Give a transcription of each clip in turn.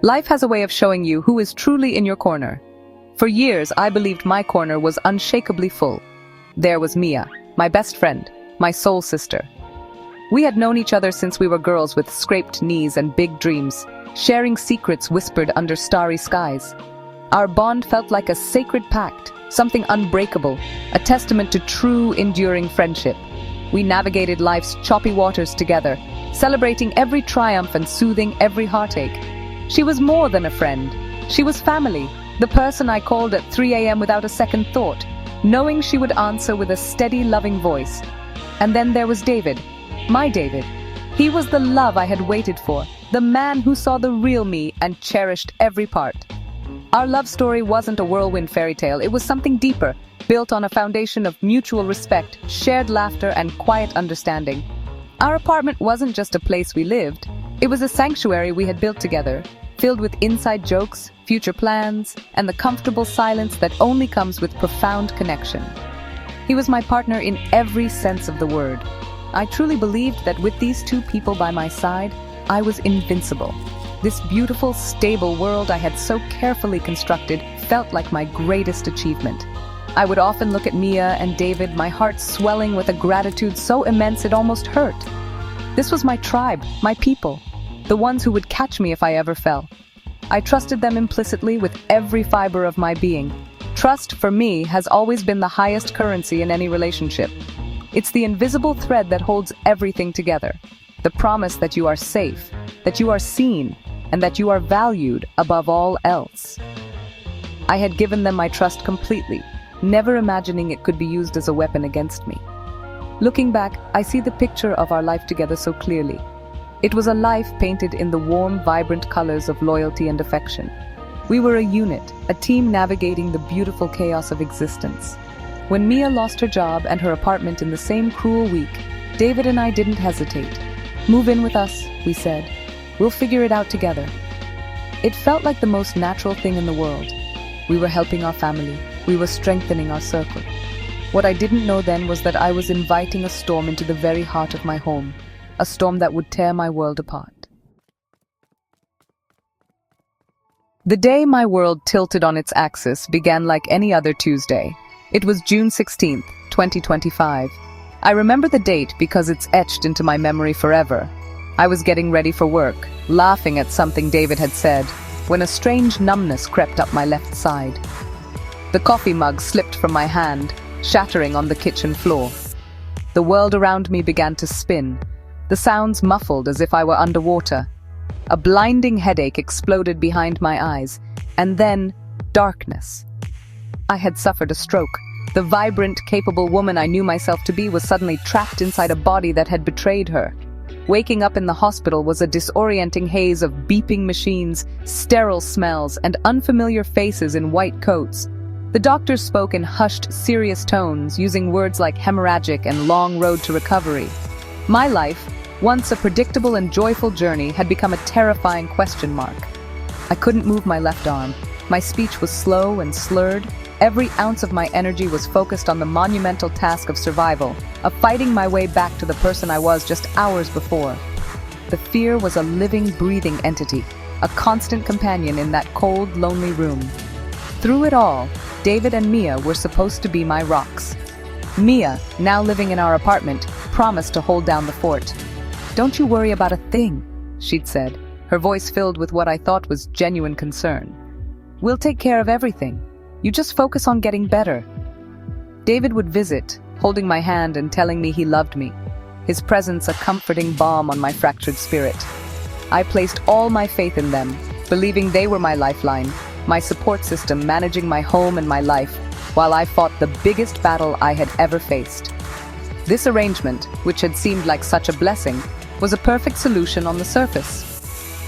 Life has a way of showing you who is truly in your corner. For years, I believed my corner was unshakably full. There was Mia, my best friend, my soul sister. We had known each other since we were girls with scraped knees and big dreams, sharing secrets whispered under starry skies. Our bond felt like a sacred pact, something unbreakable, a testament to true, enduring friendship. We navigated life's choppy waters together, celebrating every triumph and soothing every heartache. She was more than a friend. She was family, the person I called at 3 a.m. without a second thought, knowing she would answer with a steady, loving voice. And then there was David, my David. He was the love I had waited for, the man who saw the real me and cherished every part. Our love story wasn't a whirlwind fairy tale, it was something deeper, built on a foundation of mutual respect, shared laughter, and quiet understanding. Our apartment wasn't just a place we lived, it was a sanctuary we had built together, filled with inside jokes, future plans, and the comfortable silence that only comes with profound connection. He was my partner in every sense of the word. I truly believed that with these two people by my side, I was invincible. This beautiful, stable world I had so carefully constructed felt like my greatest achievement. I would often look at Mia and David, my heart swelling with a gratitude so immense it almost hurt. This was my tribe, my people, the ones who would catch me if I ever fell. I trusted them implicitly with every fiber of my being. Trust, for me, has always been the highest currency in any relationship. It's the invisible thread that holds everything together. The promise that you are safe, that you are seen, and that you are valued above all else. I had given them my trust completely, never imagining it could be used as a weapon against me. Looking back, I see the picture of our life together so clearly. It was a life painted in the warm, vibrant colors of loyalty and affection. We were a unit, a team navigating the beautiful chaos of existence. When Mia lost her job and her apartment in the same cruel week, David and I didn't hesitate. "Move in with us," we said. "We'll figure it out together." It felt like the most natural thing in the world. We were helping our family. We were strengthening our circle. What I didn't know then was that I was inviting a storm into the very heart of my home, a storm that would tear my world apart. The day my world tilted on its axis began like any other Tuesday. It was June 16th, 2025. I remember the date because it's etched into my memory forever. I was getting ready for work, laughing at something David had said, when a strange numbness crept up my left side. The coffee mug slipped from my hand, shattering on the kitchen floor. The world around me began to spin, the sounds muffled as if I were underwater. A blinding headache exploded behind my eyes, and then darkness. I had suffered a stroke. The vibrant, capable woman I knew myself to be was suddenly trapped inside a body that had betrayed her. Waking up in the hospital was a disorienting haze of beeping machines, sterile smells, and unfamiliar faces in white coats. The doctors spoke in hushed, serious tones, using words like hemorrhagic and long road to recovery. My life, once a predictable and joyful journey, had become a terrifying question mark. I couldn't move my left arm. My speech was slow and slurred. Every ounce of my energy was focused on the monumental task of survival, of fighting my way back to the person I was just hours before. The fear was a living, breathing entity, a constant companion in that cold, lonely room. Through it all, David and Mia were supposed to be my rocks. Mia, now living in our apartment, promised to hold down the fort. "Don't you worry about a thing," she'd said, her voice filled with what I thought was genuine concern. "We'll take care of everything. You just focus on getting better." David would visit, holding my hand and telling me he loved me, his presence a comforting balm on my fractured spirit. I placed all my faith in them, believing they were my lifeline, my support system managing my home and my life, while I fought the biggest battle I had ever faced. This arrangement, which had seemed like such a blessing, was a perfect solution on the surface.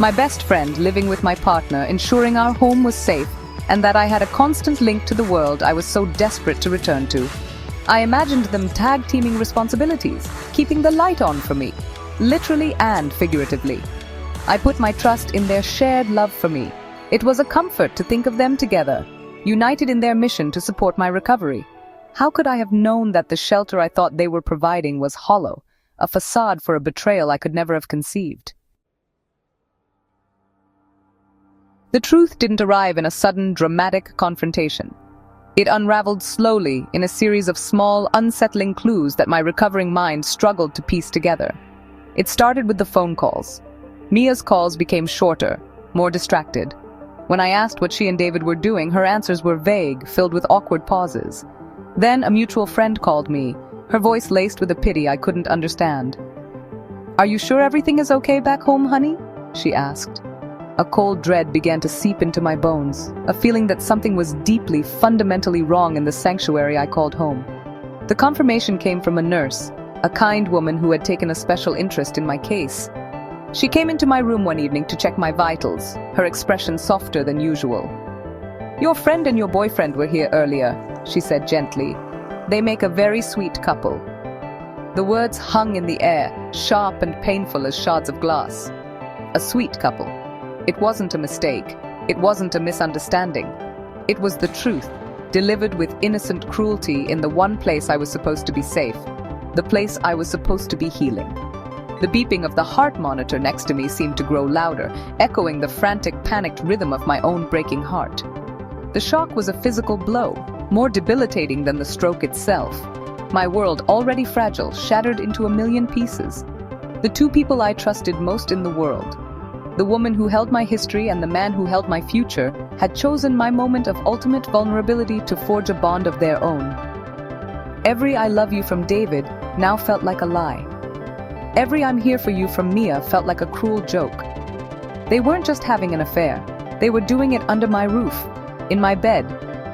My best friend living with my partner, ensuring our home was safe, and that I had a constant link to the world I was so desperate to return to. I imagined them tag-teaming responsibilities, keeping the light on for me, literally and figuratively. I put my trust in their shared love for me. It was a comfort to think of them together, united in their mission to support my recovery. How could I have known that the shelter I thought they were providing was hollow, a facade for a betrayal I could never have conceived? The truth didn't arrive in a sudden, dramatic confrontation. It unraveled slowly in a series of small, unsettling clues that my recovering mind struggled to piece together. It started with the phone calls. Mia's calls became shorter, more distracted. When I asked what she and David were doing, her answers were vague, filled with awkward pauses. Then a mutual friend called me, her voice laced with a pity I couldn't understand. "Are you sure everything is okay back home, honey?" she asked. A cold dread began to seep into my bones, a feeling that something was deeply, fundamentally wrong in the sanctuary I called home. The confirmation came from a nurse, a kind woman who had taken a special interest in my case. She came into my room one evening to check my vitals, her expression softer than usual. "Your friend and your boyfriend were here earlier," she said gently. "They make a very sweet couple." The words hung in the air, sharp and painful as shards of glass. A sweet couple. It wasn't a mistake. It wasn't a misunderstanding. It was the truth, delivered with innocent cruelty in the one place I was supposed to be safe, the place I was supposed to be healing. The beeping of the heart monitor next to me seemed to grow louder, echoing the frantic, panicked rhythm of my own breaking heart. The shock was a physical blow, more debilitating than the stroke itself. My world, already fragile, shattered into a million pieces. The two people I trusted most in the world, the woman who held my history and the man who held my future, had chosen my moment of ultimate vulnerability to forge a bond of their own. Every "I love you" from David now felt like a lie. Every "I'm here for you" from Mia felt like a cruel joke. They weren't just having an affair. They were doing it under my roof, in my bed,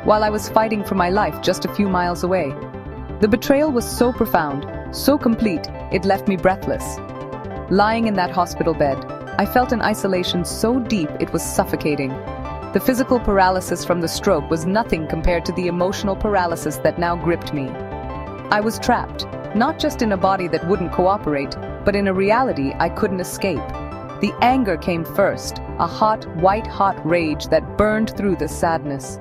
while I was fighting for my life just a few miles away. The betrayal was so profound, so complete, it left me breathless. Lying in that hospital bed, I felt an isolation so deep it was suffocating. The physical paralysis from the stroke was nothing compared to the emotional paralysis that now gripped me. I was trapped, not just in a body that wouldn't cooperate, but in a reality I couldn't escape. The anger came first, a hot, white-hot rage that burned through the sadness.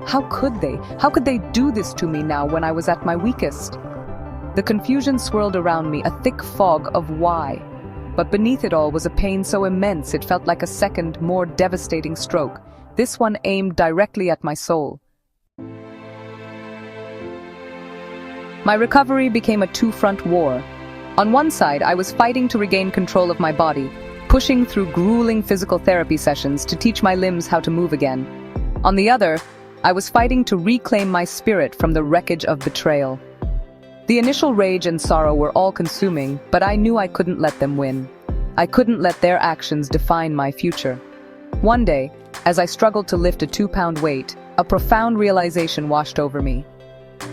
How could they? How could they do this to me now when I was at my weakest? The confusion swirled around me, a thick fog of why. But beneath it all was a pain so immense it felt like a second, more devastating stroke, this one aimed directly at my soul. My recovery became a two-front war. On one side, I was fighting to regain control of my body, pushing through grueling physical therapy sessions to teach my limbs how to move again. On the other, I was fighting to reclaim my spirit from the wreckage of betrayal. The initial rage and sorrow were all-consuming, but I knew I couldn't let them win. I couldn't let their actions define my future. One day, as I struggled to lift a 2-pound weight, a profound realization washed over me.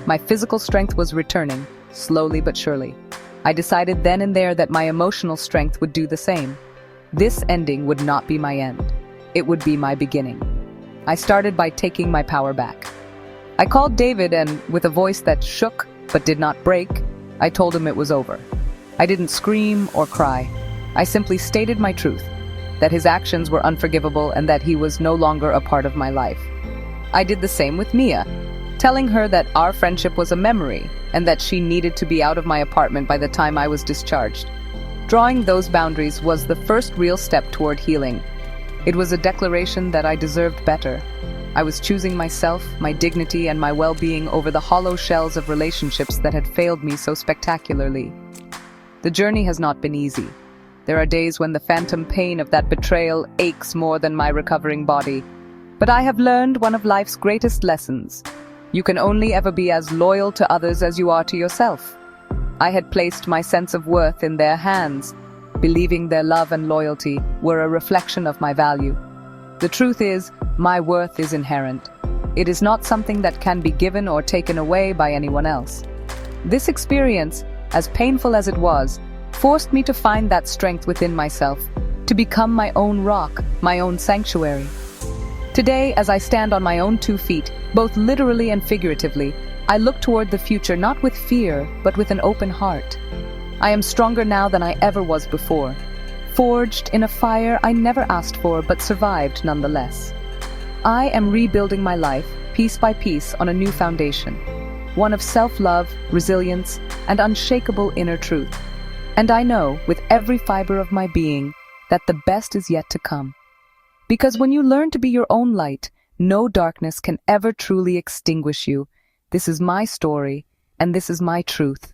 My physical strength was returning, slowly but surely. I decided then and there that my emotional strength would do the same. This ending would not be my end. It would be my beginning. I started by taking my power back. I called David and, with a voice that shook but did not break, I told him it was over. I didn't scream or cry. I simply stated my truth, that his actions were unforgivable and that he was no longer a part of my life. I did the same with Mia, telling her that our friendship was a memory and that she needed to be out of my apartment by the time I was discharged. Drawing those boundaries was the first real step toward healing. It was a declaration that I deserved better. I was choosing myself, my dignity, and my well-being over the hollow shells of relationships that had failed me so spectacularly. The journey has not been easy. There are days when the phantom pain of that betrayal aches more than my recovering body. But I have learned one of life's greatest lessons. You can only ever be as loyal to others as you are to yourself. I had placed my sense of worth in their hands, believing their love and loyalty were a reflection of my value. The truth is, my worth is inherent. It is not something that can be given or taken away by anyone else. This experience, as painful as it was, forced me to find that strength within myself, to become my own rock, my own sanctuary. Today, as I stand on my own 2 feet, both literally and figuratively, I look toward the future not with fear, but with an open heart. I am stronger now than I ever was before, forged in a fire I never asked for but survived nonetheless. I am rebuilding my life, piece by piece, on a new foundation, one of self-love, resilience, and unshakable inner truth. And I know, with every fiber of my being, that the best is yet to come. Because when you learn to be your own light, no darkness can ever truly extinguish you. This is my story, and this is my truth.